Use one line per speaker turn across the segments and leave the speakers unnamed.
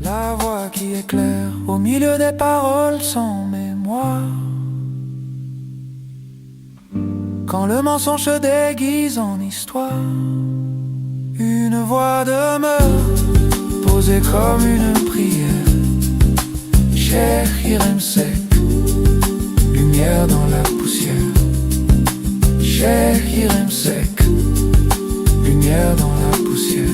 La voix qui éclaire au milieu des paroles sans mémoire. Quand le mensonge se déguise en histoire, une voix demeure posée comme une prière. Cheikh Iremsek, lumière dans la poussière. Cheikh Iremsek, lumière dans la poussière.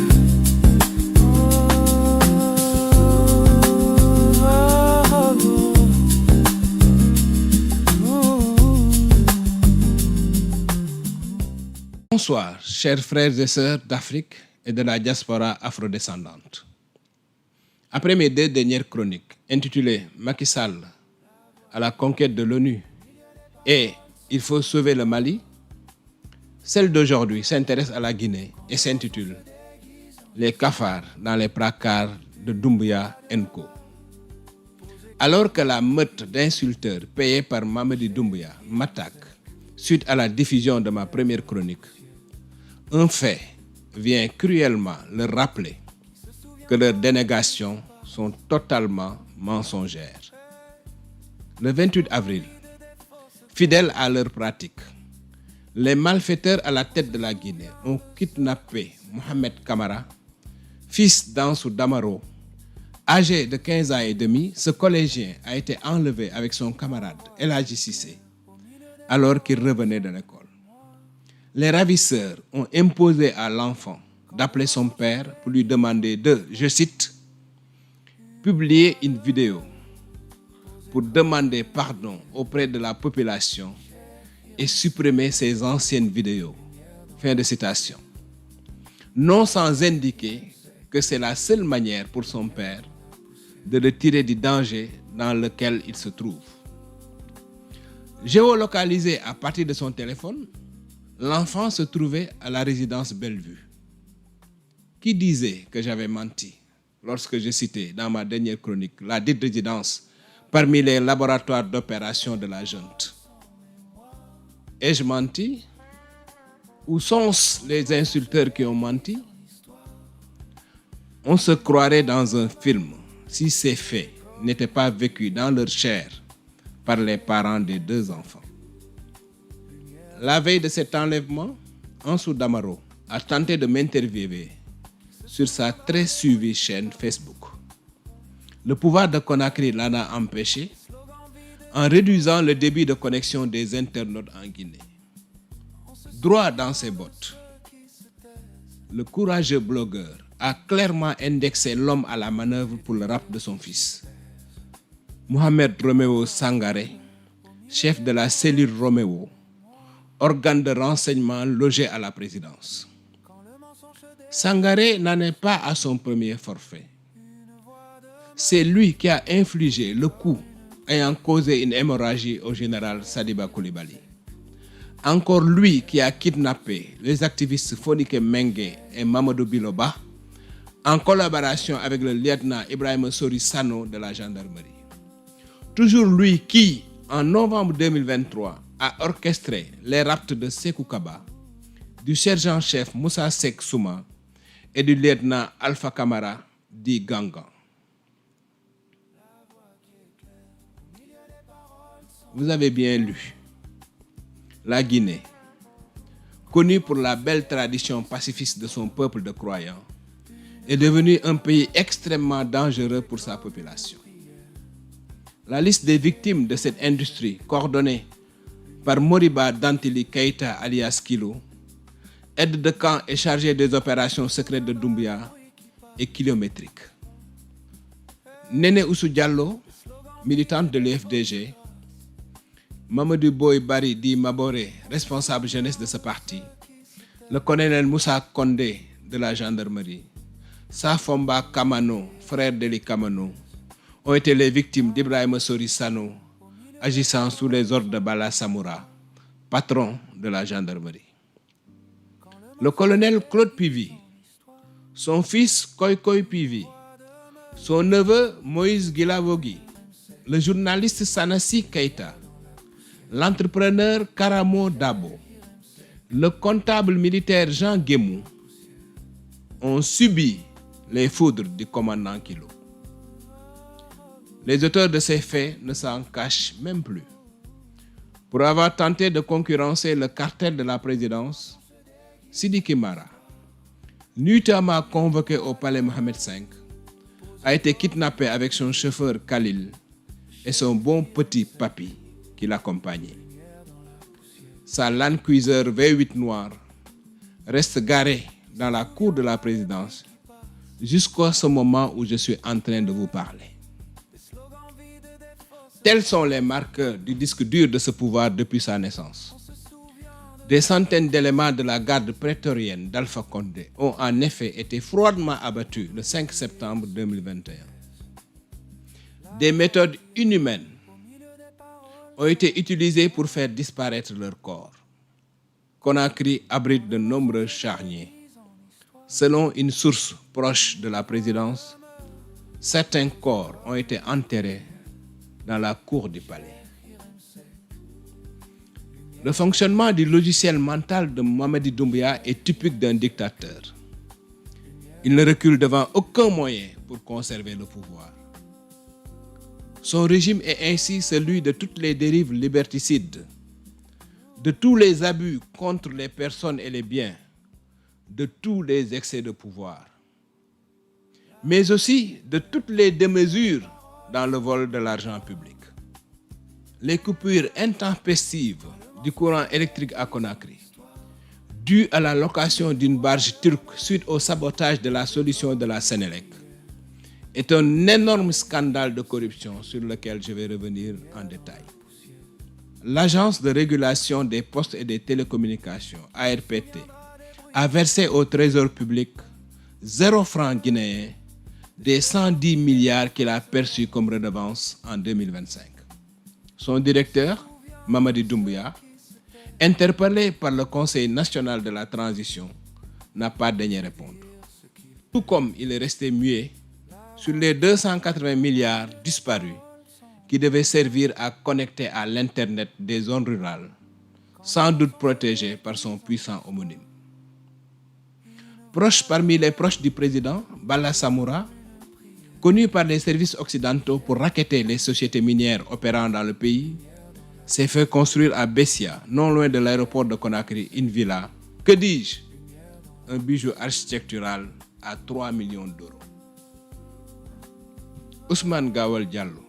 Bonsoir, chers frères et sœurs d'Afrique et de la diaspora afrodescendante. Après mes 2 dernières chroniques intitulées Macky Sall à la conquête de l'ONU et Il faut sauver le Mali, celle d'aujourd'hui s'intéresse à la Guinée et s'intitule Les cafards dans les placards de Doumbouya & Co. Alors que la meute d'insulteurs payés par Mamadi Doumbouya m'attaque suite à la diffusion de ma première chronique, un fait vient cruellement leur rappeler que leurs dénégations sont totalement mensongères. Le 28 avril, fidèles à leur pratique, les malfaiteurs à la tête de la Guinée ont kidnappé Mohamed Kamara, fils d'Ansou Damaro. Âgé de 15 ans et demi, ce collégien a été enlevé avec son camarade El Hadji Cissé alors qu'il revenait de l'école. Les ravisseurs ont imposé à l'enfant d'appeler son père pour lui demander de, je cite, publier une vidéo pour demander pardon auprès de la population et supprimer ses anciennes vidéos. Fin de citation. Non sans indiquer que c'est la seule manière pour son père de le tirer du danger dans lequel il se trouve. Géolocalisé à partir de son téléphone, l'enfant se trouvait à la résidence Bellevue. Qui disait que j'avais menti lorsque je citais dans ma dernière chronique la dite résidence parmi les laboratoires d'opération de la junte? Ai-je menti? Où sont-ce les insulteurs qui ont menti? On se croirait dans un film si ces faits n'étaient pas vécus dans leur chair par les parents des 2 enfants. La veille de cet enlèvement, Ansou Damaro a tenté de m'interviewer sur sa très suivie chaîne Facebook. Le pouvoir de Conakry l'en a empêché en réduisant le débit de connexion des internautes en Guinée. Droit dans ses bottes, le courageux blogueur a clairement indexé l'homme à la manœuvre pour le rap de son fils. Mohamed Roméo Sangaré, chef de la cellule Roméo, organe de renseignement logé à la présidence. Sangaré n'en est pas à son premier forfait. C'est lui qui a infligé le coup ayant causé une hémorragie au général Sadiba Coulibaly. Encore lui qui a kidnappé les activistes Fonike Mengue et Mamadou Biloba en collaboration avec le lieutenant Ibrahima Sori Sano de la gendarmerie. Toujours lui qui, en novembre 2023, a orchestré les rapts de Sékou Kaba, du sergent-chef Moussa Seck Souma et du lieutenant Alpha Kamara dit Gangan. Vous avez bien lu. La Guinée, connue pour la belle tradition pacifiste de son peuple de croyants, est devenue un pays extrêmement dangereux pour sa population. La liste des victimes de cette industrie, coordonnée par Moriba Dantili Keïta alias Kilo, aide de camp et chargé des opérations secrètes de Doumbouya, est kilométrique. Néné Oussou Diallo, militante de l'UFDG, Mamadou Boy Bari dit Maboré, responsable jeunesse de ce parti, le colonel Moussa Kondé de la gendarmerie, Safomba Kamano, frère d'Eli Kamano, ont été les victimes d'Ibrahima Sori Sano, agissant sous les ordres de Bala Samoura, patron de la gendarmerie. Le colonel Claude Pivy, son fils Koy Pivy, son neveu Moïse Guilavogui, le journaliste Sanassi Keïta, l'entrepreneur Karamo Dabo, le comptable militaire Jean Guémou ont subi les foudres du commandant Kilo. Les auteurs de ces faits ne s'en cachent même plus. Pour avoir tenté de concurrencer le cartel de la présidence, Sidiki Mara, nuitamment convoqué au palais Mohamed V, a été kidnappé avec son chauffeur Khalil et son bon petit papy qui l'accompagnait. Sa Land Cruiser V8 noir reste garée dans la cour de la présidence jusqu'à ce moment où je suis en train de vous parler. Tels sont les marqueurs du disque dur de ce pouvoir depuis sa naissance. Des centaines d'éléments de la garde prétorienne d'Alpha Condé ont en effet été froidement abattus le 5 septembre 2021. Des méthodes inhumaines ont été utilisées pour faire disparaître leur corps. Conakry abrite de nombreux charniers. Selon une source proche de la présidence, certains corps ont été enterrés dans la cour du palais. Le fonctionnement du logiciel mental de Mamadi Doumbouya est typique d'un dictateur. Il ne recule devant aucun moyen pour conserver le pouvoir. Son régime est ainsi celui de toutes les dérives liberticides, de tous les abus contre les personnes et les biens, de tous les excès de pouvoir, mais aussi de toutes les démesures dans le vol de l'argent public. Les coupures intempestives du courant électrique à Conakry, dues à la location d'une barge turque suite au sabotage de la solution de la Sénélec, est un énorme scandale de corruption sur lequel je vais revenir en détail. L'Agence de régulation des postes et des télécommunications, ARPT, a versé au Trésor public 0 francs guinéens des 110 milliards qu'il a perçus comme redevance en 2025. Son directeur, Mamadi Doumbouya, interpellé par le Conseil national de la transition, n'a pas daigné répondre. Tout comme il est resté muet sur les 280 milliards disparus qui devaient servir à connecter à l'Internet des zones rurales, sans doute protégées par son puissant homonyme. Parmi les proches du président, Bala Samoura, connu par les services occidentaux pour racketter les sociétés minières opérant dans le pays, s'est fait construire à Bessia, non loin de l'aéroport de Conakry, une villa, que dis-je, un bijou architectural à 3 millions d'euros. Ousmane Gawal Diallo,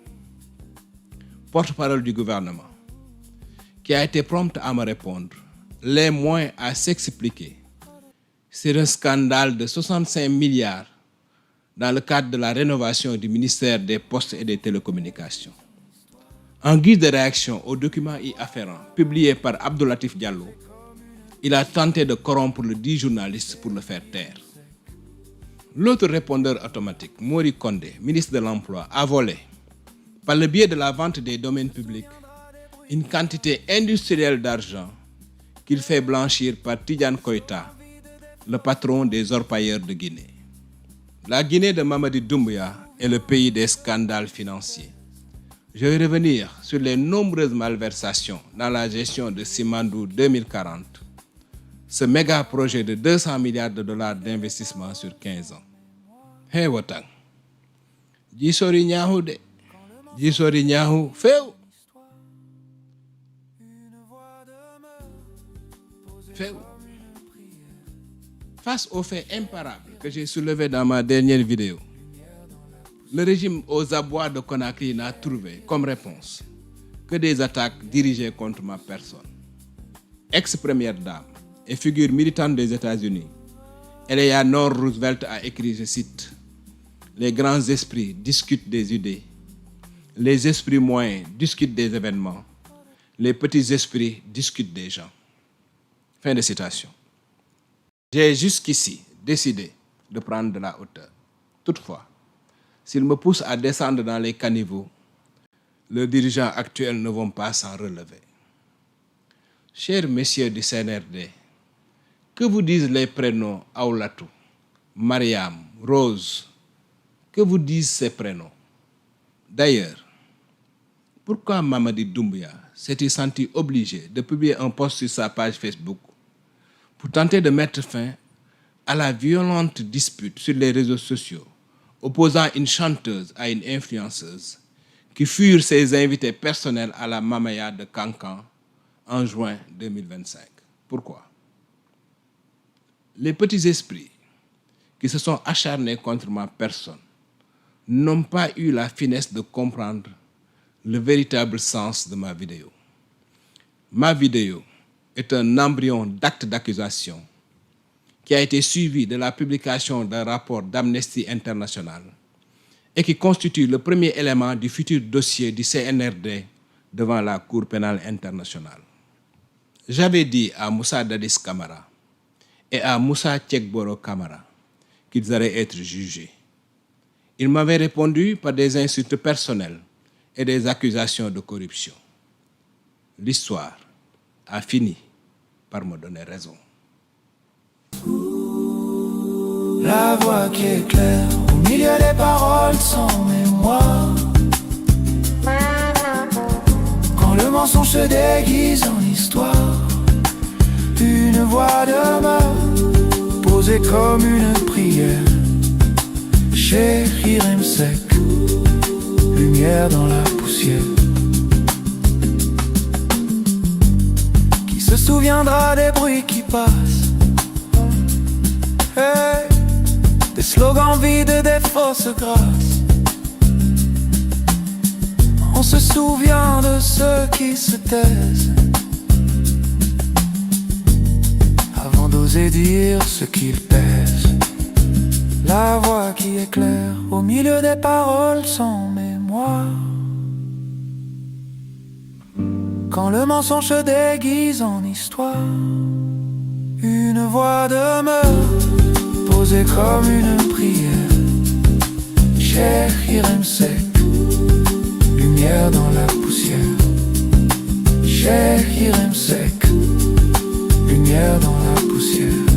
porte-parole du gouvernement, qui a été prompt à me répondre, les moins à s'expliquer sur un scandale de 65 milliards dans le cadre de la rénovation du ministère des Postes et des Télécommunications. En guise de réaction aux documents y afférents publiés par Abdoulatif Diallo, il a tenté de corrompre le dit journaliste pour le faire taire. L'autre répondeur automatique, Mori Condé, ministre de l'Emploi, a volé, par le biais de la vente des domaines publics, une quantité industrielle d'argent qu'il fait blanchir par Tidiane Koïta, le patron des orpailleurs de Guinée. La Guinée de Mamadi Doumbouya est le pays des scandales financiers. Je vais revenir sur les nombreuses malversations dans la gestion de Simandou 2040, ce méga projet de 200 milliards de dollars d'investissement sur 15 ans. Hey Wotang, Jisori Nyahu de, Jisori Nyahu Feu. Face aux faits imparables que j'ai soulevés dans ma dernière vidéo, le régime aux abois de Conakry n'a trouvé comme réponse que des attaques dirigées contre ma personne. Ex-première dame et figure militante des États-Unis, Eleanor Roosevelt a écrit, je cite, « Les grands esprits discutent des idées, les esprits moyens discutent des événements, les petits esprits discutent des gens. » Fin de citation. J'ai jusqu'ici décidé de prendre de la hauteur. Toutefois, s'ils me poussent à descendre dans les caniveaux, leurs dirigeants actuels ne vont pas s'en relever. Chers messieurs du CNRD, que vous disent les prénoms Aoulatou, Mariam, Rose? Que vous disent ces prénoms? D'ailleurs, pourquoi Mamadi Doumbouya s'est-il senti obligé de publier un post sur sa page Facebook pour tenter de mettre fin à la violente dispute sur les réseaux sociaux opposant une chanteuse à une influenceuse qui furent ses invités personnels à la Mamaya de Cancan en juin 2025. Pourquoi? Les petits esprits qui se sont acharnés contre ma personne n'ont pas eu la finesse de comprendre le véritable sens de ma vidéo. Ma vidéo est un embryon d'acte d'accusation qui a été suivi de la publication d'un rapport d'Amnesty International et qui constitue le premier élément du futur dossier du CNRD devant la Cour pénale internationale. J'avais dit à Moussa Dadis Camara et à Moussa Tchekboro Camara qu'ils allaient être jugés. Ils m'avaient répondu par des insultes personnelles et des accusations de corruption. L'histoire a fini par me donner raison.
La voix qui éclaire au milieu des paroles sans mémoire. Quand le mensonge se déguise en histoire, une voix demeure posée comme une prière. Cheikh Irem Sek, lumière dans la poussière. Qui se souviendra des bruits qui passent? Hey, des slogans vides, des fausses grâces. On se souvient de ceux qui se taisent avant d'oser dire ce qu'ils pèsent. La voix qui éclaire au milieu des paroles sans mémoire. Quand le mensonge se déguise en histoire, une voix demeure posée comme une prière. Cheikh Irem Sek, lumière dans la poussière. Cheikh Irem Sek, lumière dans la poussière.